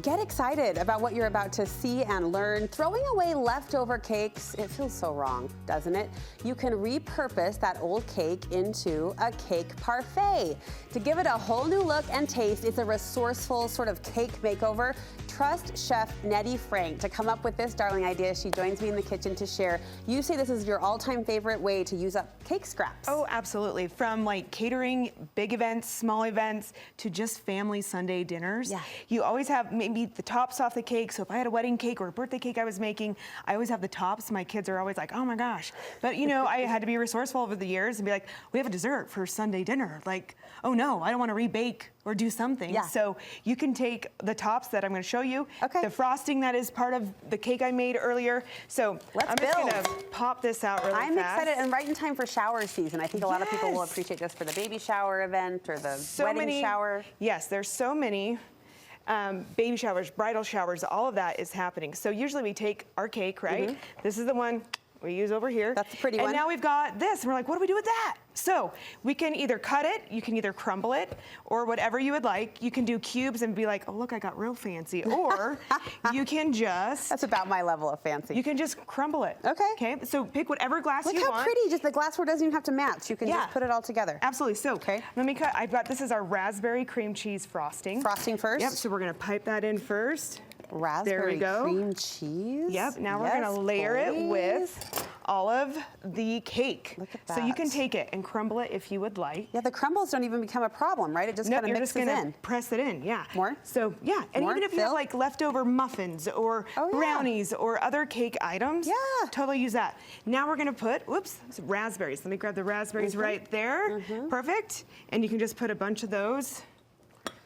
Get excited about what you're about to see and learn. Throwing away leftover cakes, it feels so wrong, doesn't it? You can repurpose that old cake into a cake parfait. To give it a whole new look and taste, it's a resourceful sort of cake makeover. Trust Chef Nettie Frank to come up with this darling idea. She joins me in the kitchen to share. You say this is your all-time favorite way to use up cake scraps. Oh, absolutely. From like catering, big events, small events, to just family Sunday dinners. Yeah. You always have maybe the tops off the cake. So if I had a wedding cake or a birthday cake I was making, I always have the tops. My kids are always like, oh my gosh. But you know, I had to be resourceful over the years and be like, we have a dessert for Sunday dinner. Like, oh no, I don't want to rebake or do something. Yeah. So you can take the tops that I'm going to show you, okay, the frosting that is part of the cake I made earlier. So I'm just going to pop this out really fast. I'm excited, and right in time for shower season. I think a lot of people will appreciate this for the baby shower event or the wedding shower. Yes, there's so many baby showers, bridal showers, all of that is happening. So usually we take our cake, right? Mm-hmm. This is the one we use over here. That's the pretty one. And now we've got this, and we're like, what do we do with that? So we can either cut it, you can either crumble it, or whatever you would like. You can do cubes and be like, oh, look, I got real fancy. Or you can just... That's about my level of fancy. You can just crumble it. Okay. Okay, so pick whatever glass you want. Look how pretty, just the glassware doesn't even have to match. You can just put it all together. Absolutely. So let me cut, this is our raspberry cream cheese frosting. Frosting first? Yep, so we're gonna pipe that in first. Raspberry cream cheese. Yep, now we're gonna layer it with all of the cake. Look at that. So you can take it and crumble it if you would like. Yeah, the crumbles don't even become a problem, right? It just kind of mixes in. You're just gonna press it in, yeah. More? So yeah, and even if you have like leftover muffins or brownies or other cake items, totally use that. Now we're gonna put, some raspberries. Let me grab the raspberries right there. Perfect. And you can just put a bunch of those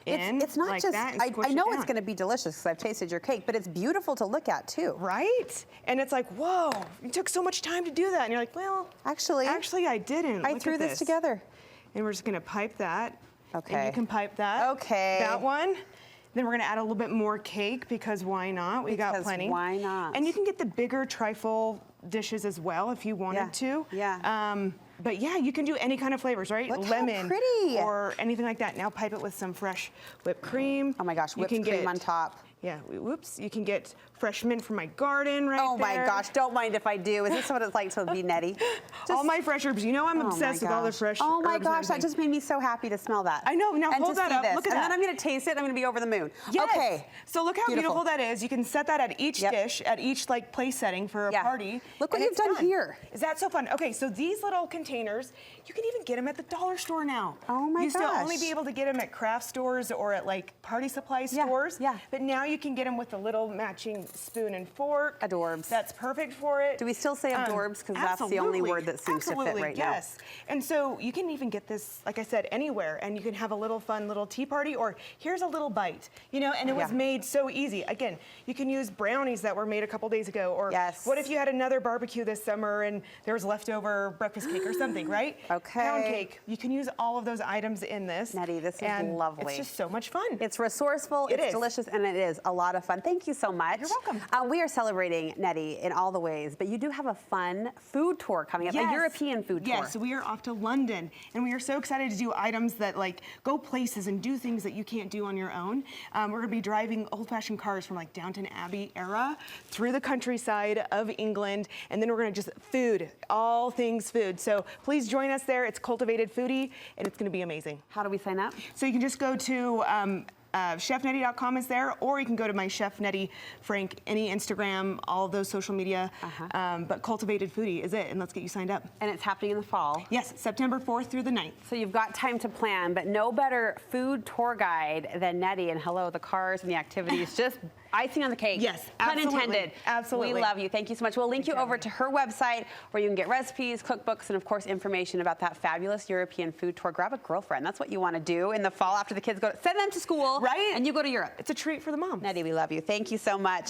in. It's not like just, that I know it's going to be delicious because I've tasted your cake, but it's beautiful to look at too. Right? And it's like, whoa, it took so much time to do that. And you're like, well, actually I didn't. I threw this together. And we're just going to pipe that. Okay. And you can pipe that. Okay. That one. Then we're going to add a little bit more cake because why not? We got plenty. Why not? And you can get the bigger trifle dishes as well if you wanted to. Yeah. But yeah, you can do any kind of flavors, right? Look Lemon how pretty. Or anything like that. Now pipe it with some fresh whipped cream. Oh my gosh, whipped cream on top. Yeah, you can get fresh mint from my garden right there. Oh my gosh, don't mind if I do. Is this what it's like to be Nettie? All my fresh herbs. You know I'm obsessed with all the fresh herbs. Oh my gosh, that just made me so happy to smell that. I know, now hold that up, look at that. And then I'm gonna taste it, I'm gonna be over the moon. Yes. Okay. So look how beautiful that is. You can set that at each dish, at each like place setting for a party. Look what you've done here. Is that so fun? Okay, so these little containers, you can even get them at the dollar store now. Oh my gosh. You used to only be able to get them at craft stores or at like party supply stores. Yeah. But now you can get them with the little matching spoon and fork. Adorbs. That's perfect for it. Do we still say adorbs? Because that's the only word that seems to fit right now. Yes. And so you can even get this, like I said, anywhere, and you can have a little fun little tea party, or here's a little bite, you know, and it was made so easy. Again, you can use brownies that were made a couple days ago, or what if you had another barbecue this summer and there was leftover breakfast cake or something, right? Okay. Pound cake. You can use all of those items in this. Nettie, this is lovely. It's just so much fun. It's resourceful, it's delicious, and it is a lot of fun. Thank you so much. You're welcome. We are celebrating Nettie in all the ways, but you do have a fun food tour coming up, a European food tour. Yes, we are off to London, and we are so excited to do items that like go places and do things that you can't do on your own. We're going to be driving old-fashioned cars from like Downton Abbey era through the countryside of England, and then we're going to just food, all things food. So please join us there. It's Cultivated Foodie, and it's going to be amazing. How do we sign up? So you can just go to chefnettie.com is there, or you can go to my Chef Nettie Frank, any Instagram, all of those social media. But Cultivated Foodie is it, and let's get you signed up. And it's happening in the fall. Yes, September 4th through the 9th. So you've got time to plan, but no better food tour guide than Nettie. And hello, the cars and the activities, just icing on the cake. Yes, pun intended. Absolutely. We love you. Thank you so much. We'll link you over to her website where you can get recipes, cookbooks, and of course information about that fabulous European food tour. Grab a girlfriend. That's what you want to do in the fall after the kids go. Send them to school. Right. And you go to Europe. It's a treat for the moms. Nettie, we love you. Thank you so much.